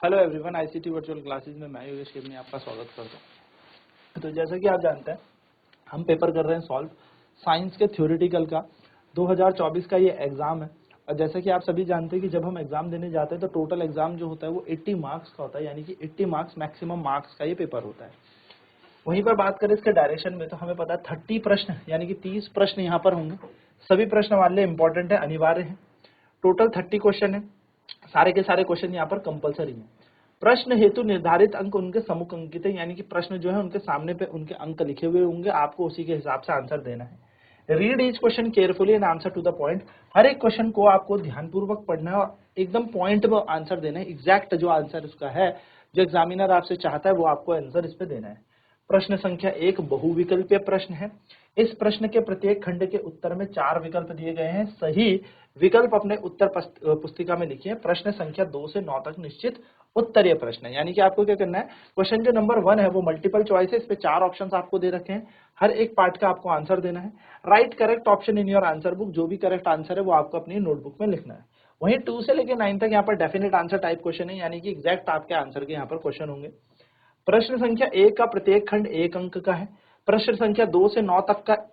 Hello everyone, ICT virtual classes में मैं योगेश केवनी आपका स्वागत करता हूं। तो जैसा कि आप जानते हैं, हम पेपर कर रहे हैं सॉल्व साइंस के थ्योरेटिकल का 2024 का ये एग्जाम है। और जैसा कि आप सभी जानते हैं कि जब हम एग्जाम देने जाते हैं तो टोटल एग्जाम जो होता है वो 80 मार्क्स का होता है, यानी कि 80 मार्क्स मैक्सिमम मार्क्स का ये पेपर होता है। वहीं पर बात करें इसके डायरेक्शन में तो हमें पता है 30 प्रश्न यानी कि 30 प्रश्न यहाँ पर होंगे। सभी प्रश्न हमारे लिए इंपॉर्टेंट है, अनिवार्य है। टोटल 30 क्वेश्चन है, सारे के सारे क्वेश्चन यहाँ पर कंपलसरी है। प्रश्न हेतु निर्धारित अंक उनके सम्मुख अंकित है, यानी कि प्रश्न जो है उनके सामने पे उनके अंक लिखे हुए होंगे, आपको उसी के हिसाब से आंसर देना है। Read each question carefully and answer to the point. हर एक क्वेश्चन को आपको ध्यानपूर्वक पढ़ना है और एकदम पॉइंट में आंसर देना है। एग्जैक्ट जो आंसर उसका है, जो एग्जामिनर आपसे चाहता है वो आपको आंसर इस पे देना है। प्रश्न संख्या 1 बहुविकल्पीय प्रश्न है। इस प्रश्न के प्रत्येक खंड के उत्तर में 4 विकल्प दिए गए हैं। सही विकल्प अपने उत्तर पुस्तिका में लिखिए। प्रश्न संख्या 2 से 9 तक निश्चित उत्तरीय प्रश्न है, यानी कि आपको क्या करना है, क्वेश्चन जो नंबर 1 है वो मल्टीपल चॉइस है। इस पे 4 ऑप्शंस आपको दे रखे हैं, हर एक पार्ट का आपको आंसर देना है। Right correct option in your answer book. जो भी करेक्ट आंसर है वो आपको अपनी नोटबुक में लिखना है। वहीं 2 से लेकर 9 तक यहाँ पर डेफिनेट आंसर टाइप क्वेश्चन है, यानी कि एग्जैक्ट आपके आंसर के यहाँ पर क्वेश्चन होंगे। प्रश्न संख्या 1 का प्रत्येक खंड 1 अंक का है। प्रश्न संख्या 2 से 9 तक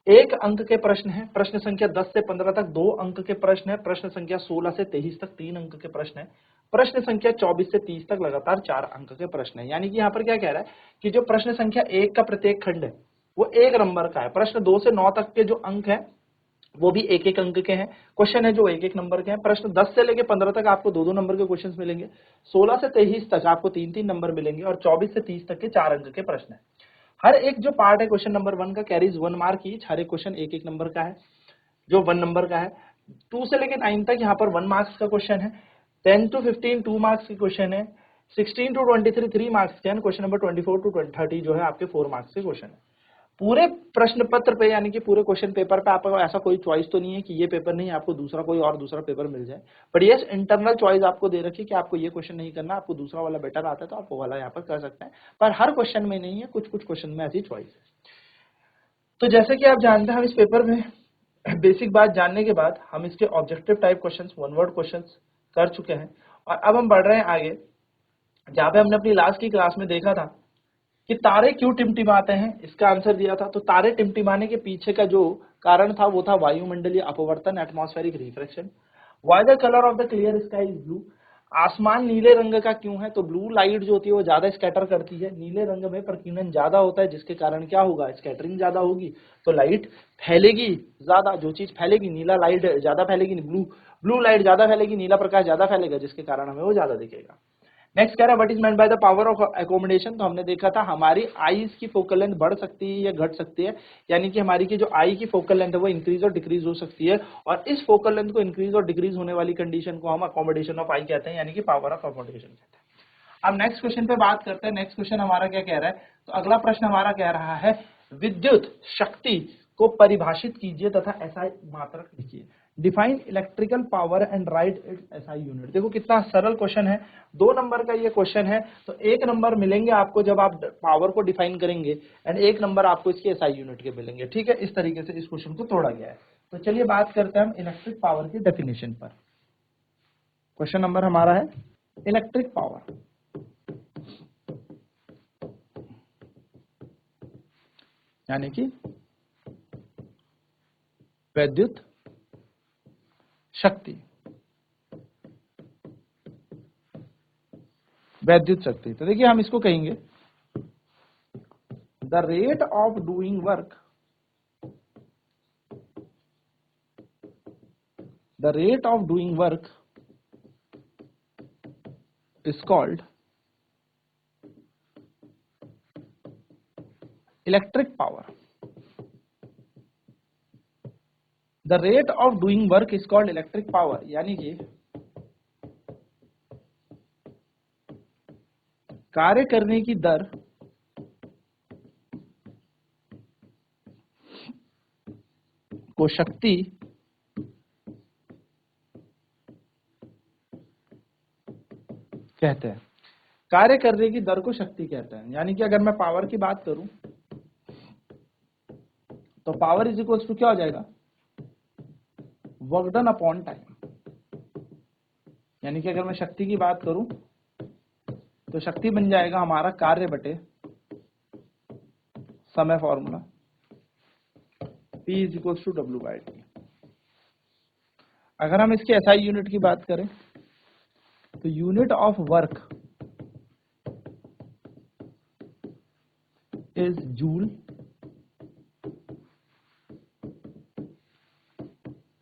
एक अंक के प्रश्न है। प्रश्न संख्या 10 से 15 तक 2 अंक के प्रश्न है। प्रश्न संख्या 16 से 23 तक 3 अंक के प्रश्न है। प्रश्न संख्या 24 से 30 तक लगातार 4 अंक के प्रश्न है। यानी कि यहाँ पर क्या कह रहा है कि जो प्रश्न संख्या 1 का प्रत्येक खंड है वो 1 नंबर का है। प्रश्न 2 से 9 तक के जो अंक है वो भी 1-1 अंक के हैं। क्वेश्चन है जो 1-1 नंबर के हैं। प्रश्न 10 से लेकर 15 तक आपको 2-2 नंबर के क्वेश्चंस मिलेंगे। 16 से 23 तक आपको 3-3 नंबर मिलेंगे और 24 से 30 तक के 4 अंक के प्रश्न है। हर एक जो पार्ट है क्वेश्चन नंबर 1 का कैरीज 1 मार्क ईच। हर एक क्वेश्चन 1-1 नंबर का है, जो 1 नंबर का है। 2 से लेकर 9 तक यहाँ पर 1 मार्क्स का क्वेश्चन है। 10 to 15 2 मार्क्स के क्वेश्चन है। 16 to 23 3 मार्क्स के हैं। क्वेश्चन नंबर 24 to 30 जो है आपके 4 मार्क्स के क्वेश्चन है। पूरे प्रश्न पत्र पे यानी कि पूरे क्वेश्चन पेपर पे आपको ऐसा कोई चॉइस तो नहीं है कि ये पेपर नहीं, आपको दूसरा कोई और दूसरा पेपर मिल जाए। बट ये इंटरनल चॉइस आपको दे रखी है कि आपको ये क्वेश्चन नहीं करना, आपको दूसरा वाला बेटर आता है तो आप वो वाला यहाँ पर कर सकते हैं। पर हर क्वेश्चन में नहीं है, कुछ कुछ क्वेश्चन में ऐसी चॉइस है। तो जैसे कि आप जानते हैं, हम इस पेपर में बेसिक बात जानने के बाद हम इसके objective type questions, one word questions कर चुके हैं और अब हम बढ़ रहे हैं आगे। जहां पे हमने अपनी लास्ट की क्लास में देखा था कि तारे क्यों टिमटिमाते हैं, इसका आंसर दिया था। तो तारे टिमटिमाने के पीछे का जो कारण था वो था वायुमंडलीय अपवर्तन, atmospheric refraction. Why the colour of the clear sky is blue. आसमान नीले रंग का क्यों है, तो ब्लू लाइट जो होती है वो ज्यादा स्कैटर करती है। नीले रंग में प्रकीर्णन ज्यादा होता है, जिसके कारण क्या होगा, स्कैटरिंग ज्यादा होगी तो लाइट फैलेगी ज्यादा। जो चीज फैलेगी, नीला लाइट ज्यादा फैलेगी, ब्लू लाइट ज्यादा फैलेगी, नीला प्रकाश ज्यादा फैलेगा, जिसके कारण हमें वो ज्यादा दिखेगा। नेक्स्ट कह रहा है what is meant by the power of accommodation. तो हमने देखा था हमारी आईज की फोकल लेंथ बढ़ सकती है या घट सकती है, यानी कि हमारी की जो आई की फोकल लेंथ है वो इंक्रीज और डिक्रीज हो सकती है। और इस फोकल लेंथ को इंक्रीज और डिक्रीज होने वाली कंडीशन को हम अकोमोडेशन ऑफ आई कहते हैं, यानी कि पावर ऑफ अकोमोडेशन कहते हैं। अब नेक्स्ट क्वेश्चन पे बात करते हैं। नेक्स्ट क्वेश्चन हमारा क्या कह रहा है, तो अगला प्रश्न हमारा कह रहा है विद्युत शक्ति को परिभाषित कीजिए तथा एसआई मात्रक लिखिए। Define electrical power and right it's SI unit. देखो कितना सरल क्वेश्चन है, 2 नंबर का ये क्वेश्चन है। तो 1 नंबर मिलेंगे आपको जब आप पावर को डिफाइन करेंगे एंड 1 नंबर आपको इसके एसआई यूनिट के मिलेंगे। ठीक है, इस तरीके से इस क्वेश्चन को तोड़ा गया है। तो चलिए बात करते हैं हम इलेक्ट्रिक पावर की डेफिनेशन पर। क्वेश्चन नंबर हमारा है इलेक्ट्रिक पावर, यानी कि विद्युत शक्ति। विद्युत शक्ति, तो देखिए हम इसको कहेंगे the rate of doing work, the rate of doing work is called electric power. The rate of doing work is called electric power, यानी कि कार्य करने की दर को शक्ति कहते हैं। कार्य करने की दर को शक्ति कहते हैं, यानी कि अगर मैं पावर की बात करूं तो पावर इज इक्वल टू क्या हो जाएगा, वर्क डन अपॉन टाइम। यानी कि अगर मैं शक्ति की बात करूं तो शक्ति बन जाएगा हमारा कार्य बटे समय, formula P is equal to W/T। अगर हम इसके SI यूनिट की बात करें तो unit of work is joule,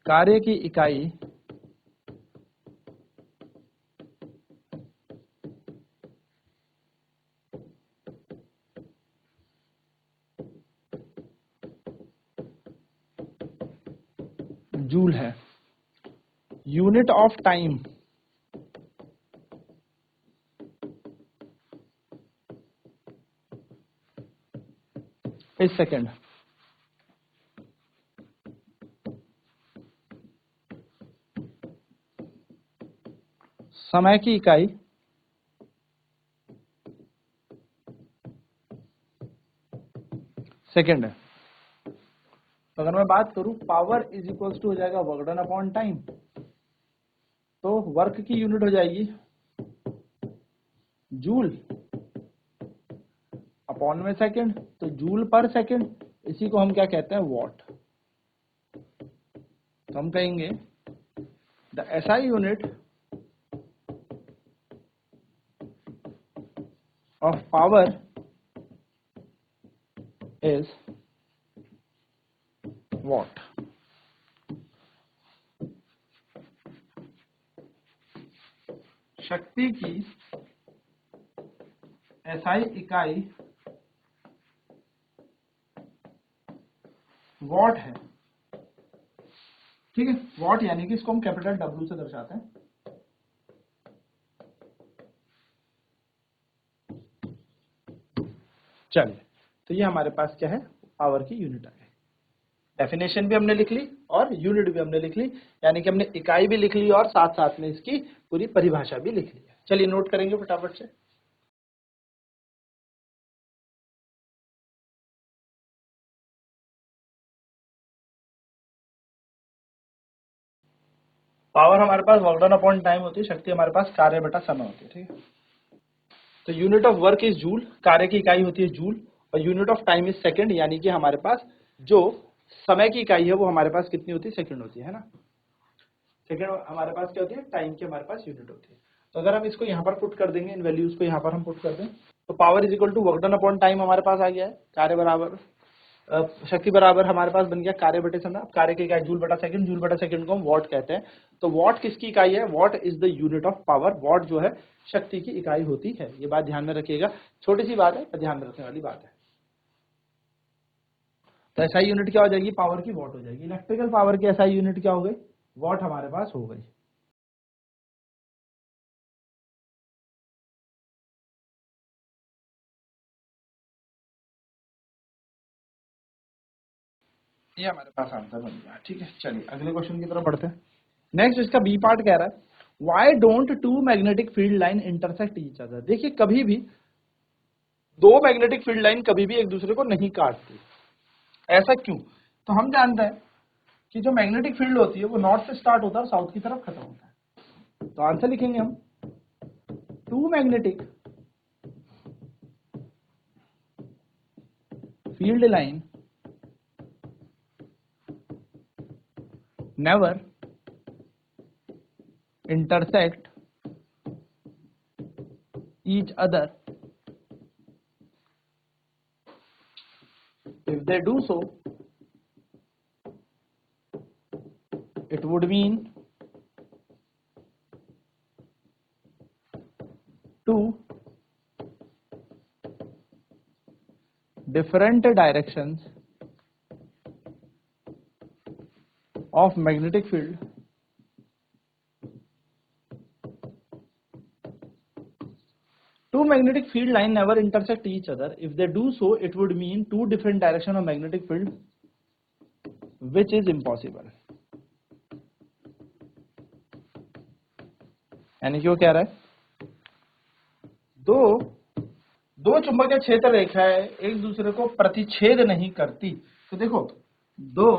कार्य की इकाई जूल है, unit of time is second, समय की इकाई सेकेंड है। तो अगर मैं बात करूं पावर इज इक्वल टू हो जाएगा वर्क डन अपॉन टाइम, तो वर्क की यूनिट हो जाएगी जूल अपॉन में सेकेंड, तो जूल पर सेकेंड, इसी को हम क्या कहते हैं वॉट। तो हम कहेंगे the SI unit of power is what. शक्ति की SI इकाई वॉट है, ठीक है। वॉट यानी कि इसको हम कैपिटल W से दर्शाते हैं। चलिए, तो ये हमारे पास क्या है, पावर की यूनिट आ गई। डेफिनेशन भी हमने लिख ली और यूनिट भी हमने लिख ली, यानी कि हमने इकाई भी लिख ली और साथ साथ में इसकी पूरी परिभाषा भी लिख ली है। चलिए नोट करेंगे फटाफट से। पावर हमारे पास वर्क डन अपॉन टाइम होती है, शक्ति हमारे पास कार्य बटा समय होती है, ठीक है। तो unit of work is joule, कार्य की इकाई होती है जूल, और unit of time is second, यानी कि हमारे पास जो समय की इकाई है वो हमारे पास कितनी होती है, सेकंड होती है ना। सेकंड हमारे पास क्या होती है, टाइम की हमारे पास यूनिट होती है। तो अगर हम इसको यहाँ पर पुट कर देंगे, इन वैल्यूज को यहाँ पर हम पुट कर दें, तो power is equal to work done upon time हमारे पास आ गया है, कार्य बराबर शक्ति बराबर हमारे पास बन गया कार्य बटे समय। अब कार्य की इकाई जूल बटा सेकंड, जूल बटा सेकंड को हम वॉट कहते हैं। तो वॉट किसकी इकाई है, what is the unit of power. What जो है शक्ति की इकाई होती है, ये बात ध्यान में रखिएगा, छोटी सी बात है पर ध्यान में रखने वाली बात है। तो SI यूनिट क्या हो जाएगी, पावर की वॉट हो जाएगी। इलेक्ट्रिकल पावर की SI यूनिट क्या हो गई, वॉट हमारे पास हो गई। ये हमारे पास आंसर बन गया, ठीक है। चलिए अगले क्वेश्चन की तरफ बढ़ते हैं। नेक्स्ट इसका बी पार्ट कह रहा है, why don't two magnetic field line intersect each other. देखिए कभी भी दो मैग्नेटिक फील्ड लाइन कभी भी एक दूसरे को नहीं काटती, ऐसा क्यों। तो हम जानते हैं कि जो मैग्नेटिक फील्ड होती है वो नॉर्थ से स्टार्ट होता है और साउथ की तरफ खत्म होता है। तो आंसर लिखेंगे हम, two magnetic field line never intersect each other. If they do so, it would mean two different directions of magnetic field two magnetic field line never intersect each other. If they do so, it would mean two different direction of magnetic field, which is impossible. यानी कि वो कह रहा है दो चुंबकीय क्षेत्र रेखाएं एक दूसरे को प्रतिच्छेद नहीं करती। तो देखो दो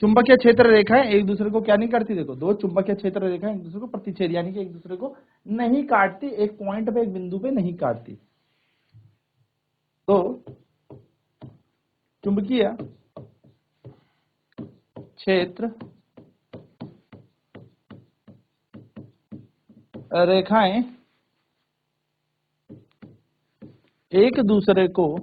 चुंबकीय क्षेत्र रेखाएं एक दूसरे को क्या नहीं करती, देखो दो चुंबकीय क्षेत्र रेखाएं एक दूसरे को प्रतिच्छेद यानी कि एक दूसरे को नहीं काटती, एक पॉइंट पे एक बिंदु पे नहीं काटती। तो चुंबकीय क्षेत्र रेखाएं एक दूसरे को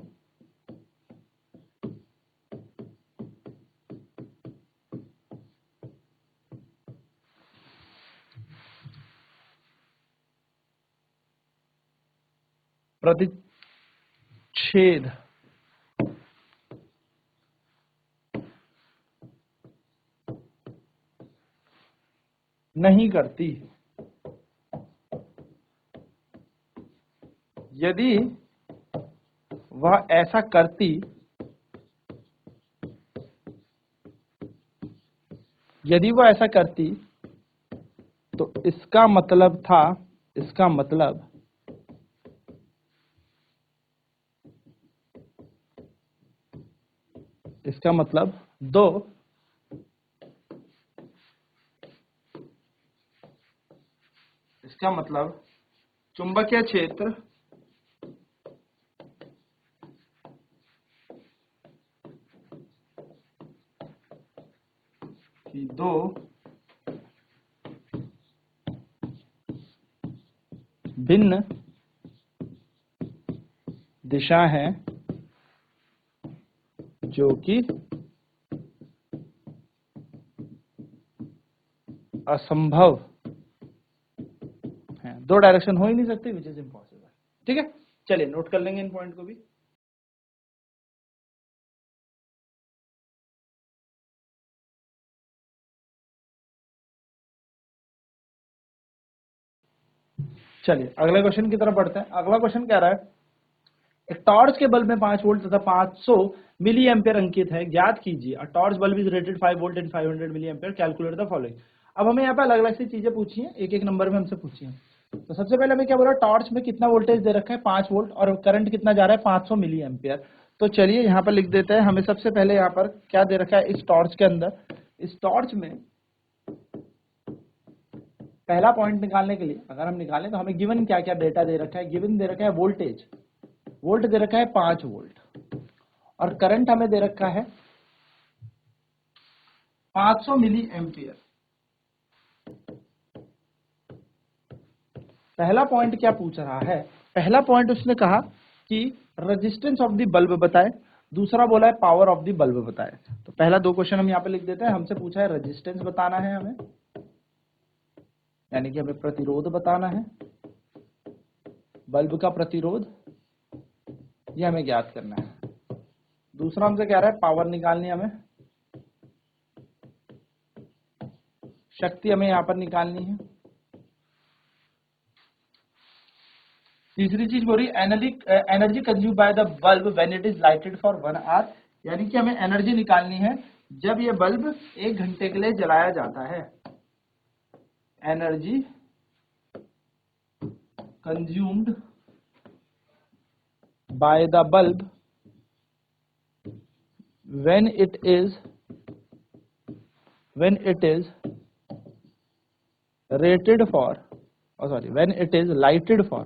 प्रतिच्छेद नहीं करती। यदि वह ऐसा करती, यदि वह ऐसा करती तो इसका मतलब था, इसका मतलब दो इसका मतलब चुंबकीय क्षेत्र की दो भिन्न दिशा हैं जो कि असंभव है। दो डायरेक्शन हो ही नहीं सकते, विच इज इम्पॉसिबल। ठीक है, चलिए नोट कर लेंगे इन पॉइंट को भी। चलिए अगले क्वेश्चन की तरफ बढ़ते हैं। अगला क्वेश्चन कह रहा है एक टॉर्च के बल्ब में 5 वोल्ट तथा 500 मिली एम्पियर अंकित है, ज्ञात कीजिए। A torch bulb is rated 5 volt and 500 milliampere, calculate the following. अब हमें यहाँ पे अलग अलग सी चीजें पूछी हैं, एक एक नंबर में हमसे पूछी हैं। तो सबसे पहले हमें क्या बोला, टॉर्च में कितना वोल्टेज दे रखा है 5 वोल्ट और करंट कितना जा रहा है 500 मिली एम्पियर। तो चलिए यहाँ पर लिख देते हैं। हमें सबसे पहले यहाँ पर क्या दे रखा है इस टॉर्च के अंदर, इस टॉर्च में पहला पॉइंट निकालने के लिए अगर हम निकालें तो हमें गिवन क्या क्या डेटा दे रखा है। गिवन दे रखा है वोल्टेज, वोल्ट दे रखा है 5 वोल्ट और करंट हमें दे रखा है 500 मिली एम्पियर। पहला पॉइंट क्या पूछ रहा है, पहला पॉइंट उसने कहा कि रेजिस्टेंस ऑफ द बल्ब बताए, दूसरा बोला है पावर ऑफ द बल्ब बताए। तो पहला दो क्वेश्चन हम यहाँ पे लिख देते हैं। हमसे पूछा है रेजिस्टेंस बताना है हमें, यानी कि हमें प्रतिरोध बताना है, बल्ब का प्रतिरोध ये हमें ज्ञात करना है। दूसरा हमसे कह रहा है पावर निकालनी है हमें, शक्ति हमें यहां पर निकालनी है। तीसरी चीज बोल रही energy consume by the bulb when it is lighted for 1 hour, यानी कि हमें एनर्जी निकालनी है जब ये बल्ब 1 घंटे के लिए जलाया जाता है। Energy consumed by the bulb when it is rated for, when it is lighted for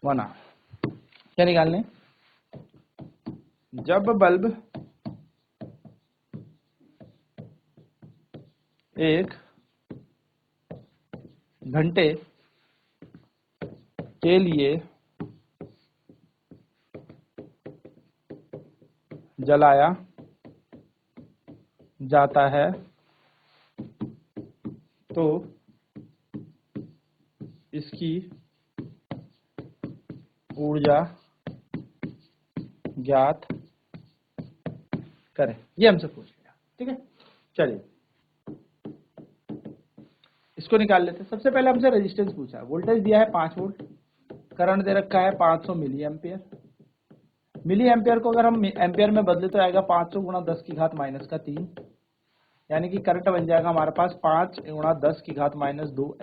1 hour. क्या निकालने, जब बल्ब 1 घंटे के लिए जलाया जाता है तो इसकी ऊर्जा ज्ञात करें। ये हमसे पूछ लिया। ठीक है, चलिए इसको निकाल लेते हैं। सबसे पहले हमसे रेजिस्टेंस पूछा है, वोल्टेज दिया है 5 वोल्ट, करंट दे रखा है 500 मिली एम्पियर। मिली एम्पियर को अगर हम एम्पियर में बदले तो आएगा 500 गुणा 10 की घात माइनस का 3, यानी कि करंट बन जाएगा हमारे पास 5 गुणा 10 की घात माइनस 2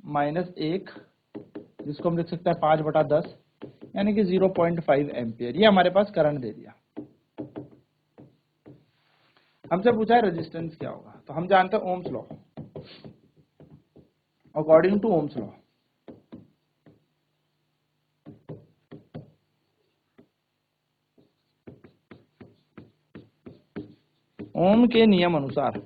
-1, जिसको हम लिख सकते हैं 5/10, यानी कि 0.5 एम्पियर। ये हमारे पास करंट दे दिया। हमसे पूछा है रेजिस्टेंस क्या होगा, तो हम जानते हैं Ohm's law. According to Ohm's law, Ohm के नियम अनुसार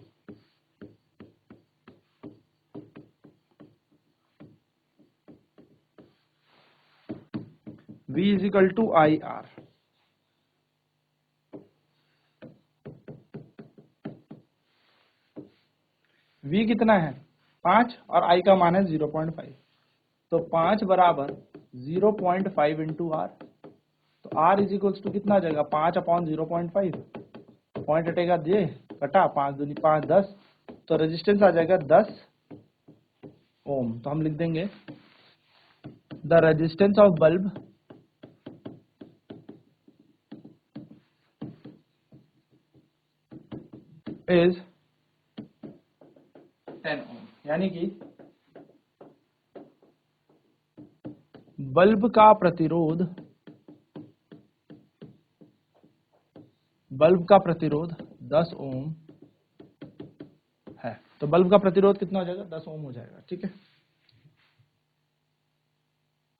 V equal to I R. V कितना है 5 और I का मान है 0.5, तो 5 बराबर 0.5 इंटू आर। तो R इजिकल्स टू कितना आ जाएगा 5/0.5, पॉइंट हटेगा ये कटा 5 दूनी 5 10, तो रेजिस्टेंस आ जाएगा 10 ओम। तो हम लिख देंगे the resistance of bulb is 10 ओम, यानी कि बल्ब का प्रतिरोध 10 ओम है। तो बल्ब का प्रतिरोध कितना हो जाएगा 10 ओम हो जाएगा। ठीक है,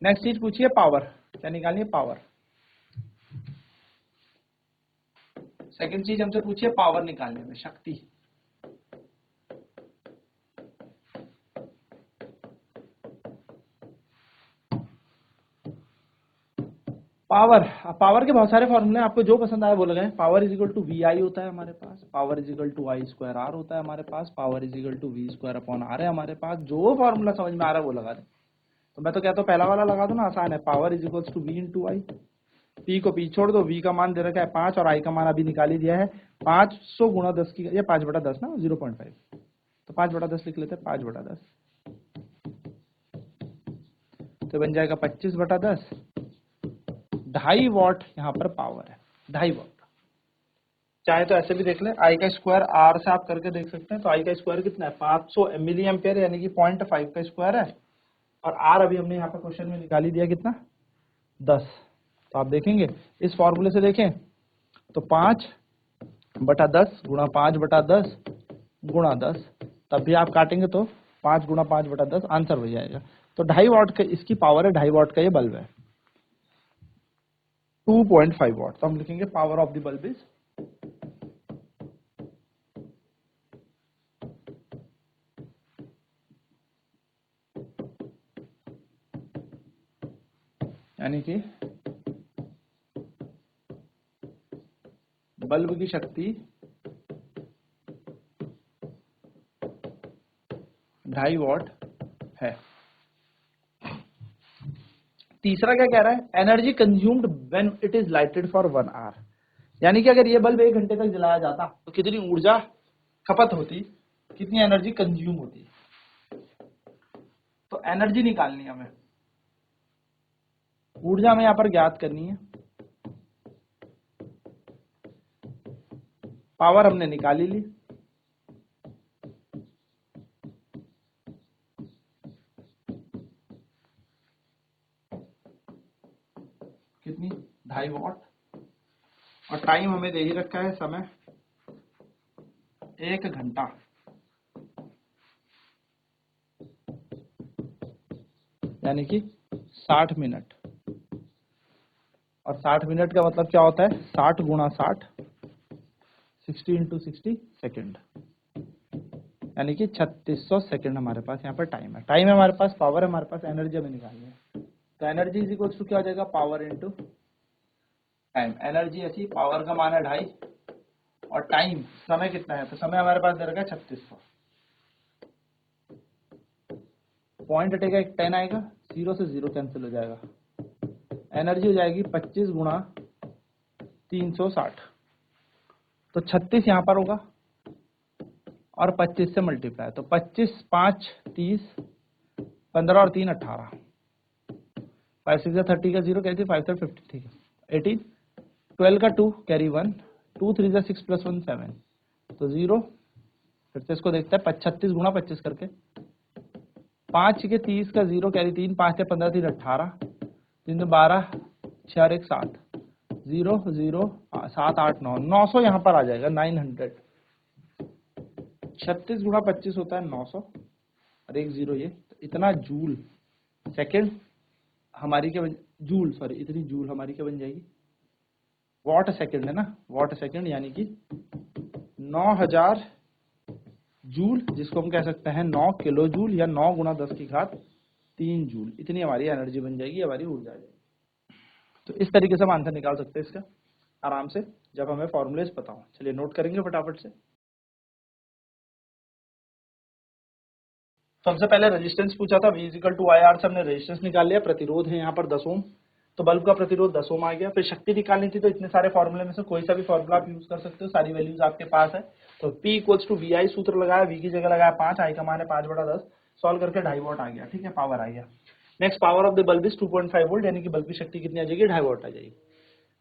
नेक्स्ट चीज पूछिए पावर, क्या निकालनी है पावर। सेकंड चीज हमसे पूछिए पावर निकालने में, शक्ति। पावर के बहुत सारे फॉर्मूले, आपको जो पसंद आए वो लगाएं। Power is equal to V I होता है हमारे पास, power is equal to I square R होता है हमारे पास, power is equal to V square upon R है हमारे पास। जो फॉर्मूला समझ में आ रहा है वो लगा दें। तो मैं तो कहता हूँ पहला वाला लगा दो ना, आसान है। Power is equal to V into I, P को पी छोड़ दो, वी का मान दे रखा है 5 और आई का मान अभी निकाल ही दिया है 500 गुणा 10 की, ये 5/10 ना 0.5, तो 5/10 लिख लेते हैं 5/10, तो बन जाएगा 25/10। 2.5 वॉट यहाँ पर पावर है, 2.5 वॉट। चाहे तो ऐसे भी देख ले, आई का स्क्वायर आर से आप करके देख सकते हैं। तो आई का स्क्वायर कितना है 500 मिली एम्पियर, यानी कि 0.5 का स्क्वायर है, और आर अभी हमने यहाँ पर क्वेश्चन में निकाल ही दिया कितना 10। तो आप देखेंगे इस फॉर्मूले से देखें तो 5/10 गुणा 5/10 गुणा 10, तब भी आप काटेंगे तो 5 गुणा 5/10 आंसर हो जाएगा। तो 2.5 वॉट का इसकी पावर है, 2.5 वॉट का ये बल्ब है। 2.5 वॉट, तो हम लिखेंगे power of the bulb is 'यानी कि बल्ब की शक्ति 2.5 वॉट है। तीसरा क्या कह रहा है, energy consumed when it is lighted for 1 hour, यानी कि अगर ये बल्ब 1 घंटे तक जलाया जाता तो कितनी ऊर्जा खपत होती, कितनी एनर्जी कंज्यूम होती। तो एनर्जी निकालनी है हमें, ऊर्जा हमें यहाँ पर ज्ञात करनी है। पावर हमने निकाली ली, कितनी 2.5 वॉट, और टाइम हमें दे ही रखा है समय 1 घंटा, यानी कि 60 मिनट। और 60 मिनट का मतलब क्या होता है 60 गुणा 60, 60 इंटू 60 सेकेंड, यानी कि 3600 सेकेंड हमारे पास यहाँ पर टाइम है। टाइम है हमारे पास, पावर है हमारे पास, एनर्जी हमें निकालनी है। तो एनर्जी इज इक्वल टू क्या हो जाएगा पावर इंटू टाइम। एनर्जी ऐसी, पावर का मान है 2.5 और टाइम समय कितना है, तो समय हमारे पास दे रखा है 3600। पॉइंट हटेगा, एक 10 आएगा, 0 से 0 कैंसिल हो जाएगा। एनर्जी हो जाएगी 25 गुणा 360, तो 36 यहाँ पर होगा और 25 से मल्टीप्लाई, तो 25 5 30, 15 और 3 18, 5 6 30 का 0 कैसे 5 7 50, ठीक है 18, 12 का 2 कैरी 1, 2 3 6 प्लस 1 7, तो 0। फिर से इसको देखते हैं 36 गुणा 25 करके, 5 के 30 का 0 कैरी 3, 5 से 15, 3 18, 3 से 12, 6 और 1 7, 0 0 7 8 9, 900 यहाँ पर आ जाएगा 900। 36 गुणा 25 होता है 900 और 1 0 ये इतना जूल सेकंड हमारी क्या बन जूल सॉरी इतनी जूल हमारी क्या बन जाएगी, वॉट सेकंड है ना, वॉट सेकंड यानी कि 9000 जूल, जिसको हम कह सकते हैं 9 किलो जूल या 9 गुणा 10 की घात 3 जूल। इतनी हमारी एनर्जी बन जाएगी, हमारी ऊर्जा आ जाएगी। तो इस तरीके से हम आंसर निकाल सकते हैं इसका आराम से, जब हमें फॉर्मूलेज पता हो। चलिए नोट करेंगे फटाफट से। सबसे पहले रेजिस्टेंस पूछा था, V = IR से हमने रेजिस्टेंस निकाल लिया। प्रतिरोध है यहाँ पर 10 ओम, तो बल्ब का प्रतिरोध 10 ओम आ गया। फिर शक्ति निकालनी थी, तो इतने सारे फॉर्मूले में से कोई सा भी फॉर्मूला आप यूज कर सकते हो, सारी वैल्यूज आपके पास है। तो P = VI सूत्र लगाया, V की जगह लगाया 5, I का मान है 5/10, सॉल्व करके 2.5 वॉट आ गया। ठीक है, पावर आ गया। Next power of the bulb is 2.5 volt, यानी कि बल्ब की शक्ति कितनी आ जाएगी, 2.5 वॉट आ जाएगी।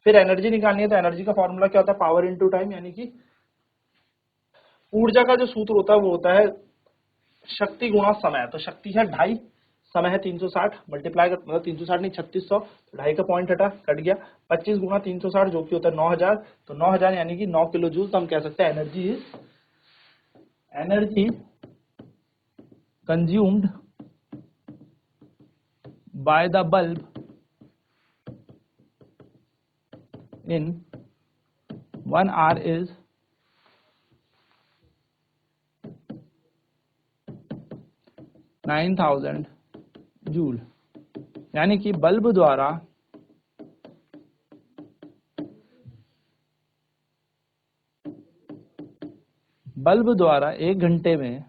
फिर एनर्जी निकालनी है, तो एनर्जी का फॉर्मूला क्या होता है, पावर इंटू टाइम, यानी कि ऊर्जा का जो सूत्र होता है वो होता है शक्ति गुणा समय। तो शक्ति है 2.5, समय है 360, मल्टीप्लाई कर मतलब 360 नहीं 3600, 2.5 का पॉइंट हटा कट गया, 25 गुणा 360 जो कि होता है 9000, तो 9000 यानी कि 9 किलो जूल। तो हम कह सकते हैं energy consumed by the bulb in 1 hour is 9000 joule, यानी कि बल्ब द्वारा 1 घंटे में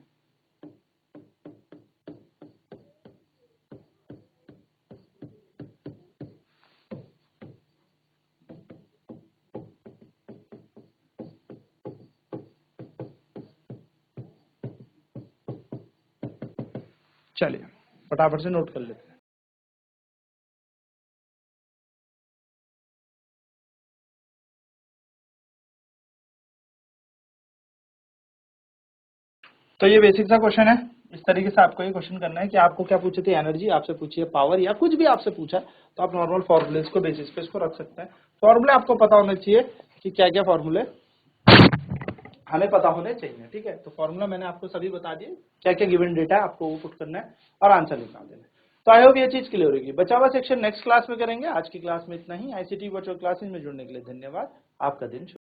चलिए फटाफट से नोट कर लेते हैं। तो ये बेसिक सा क्वेश्चन है। इस तरीके से आपको ये क्वेश्चन करना है कि आपको क्या पूछे थे, एनर्जी आपसे पूछी है, पावर या कुछ भी आपसे पूछा है, तो आप नॉर्मल फॉर्मूलेस को बेसिस पे इसको रख सकते हैं। फॉर्मूले आपको पता होना चाहिए कि क्या क्या फॉर्मूले हमें पता होने चाहिए। ठीक है, तो फॉर्मूला मैंने आपको सभी बता दिए, क्या क्या गिवन डेटा है आपको वो पुट करना है और आंसर निकाल देना है। तो आई होप ये चीज क्लियर होगी। बचा हुआ सेक्शन नेक्स्ट क्लास में करेंगे। आज की क्लास में इतना ही। ICT वर्चुअल क्लासेज में जुड़ने के लिए धन्यवाद। आपका दिन शुभ।